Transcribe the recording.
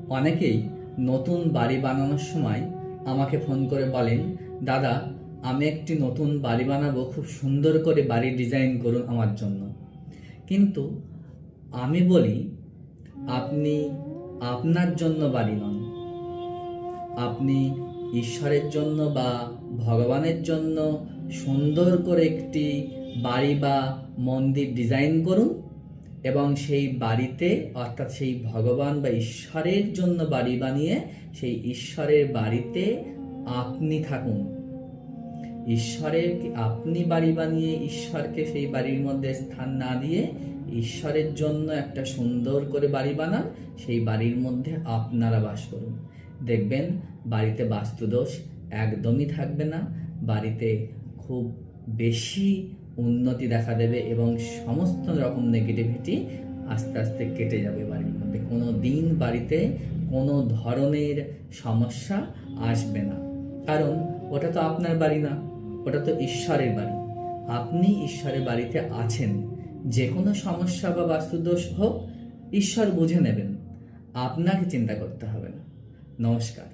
অনেকেই নতুন বাড়ি বানানোর সময় আমাকে ফোন করে বলেন, দাদা আমি একটি নতুন বাড়ি বানাবো, খুব সুন্দর করে বাড়ি ডিজাইন করুন আমার জন্য। কিন্তু আমি বলি, আপনি আপনার জন্য বাড়ি নন, আপনি ঈশ্বরের জন্য বা ভগবানের জন্য সুন্দর করে একটি বাড়ি বা মন্দির ডিজাইন করুন এবং সেই বাড়িতে, অর্থাৎ সেই ভগবান বা ঈশ্বরের জন্য বাড়ি বানিয়ে সেই ঈশ্বরের বাড়িতে আপনি থাকুন। আপনি বাড়ি বানিয়ে ঈশ্বরকে সেই বাড়ির মধ্যে স্থান না দিয়ে ঈশ্বরের জন্য একটা সুন্দর করে বাড়ি বানান, সেই বাড়ির মধ্যে আপনারা বাস করুন। দেখবেন বাড়িতে বাস্তুদোষ একদমই থাকবে না, বাড়িতে খুব বেশি উন্নতি দেখা দেবে এবং সমস্ত রকম নেগেটিভিটি আস্তে আস্তে কেটে যাবে বাড়ির মধ্যে। কোনো দিন বাড়িতে কোনো ধরনের সমস্যা আসবে না, কারণ ওটা তো আপনার বাড়ি না, ওটা তো ঈশ্বরের বাড়ি। আপনি ঈশ্বরের বাড়িতে আছেন, যে কোনো সমস্যা বা বাস্তুদোষ হোক ঈশ্বর বুঝে নেবেন, আপনাকে চিন্তা করতে হবে না। নমস্কার।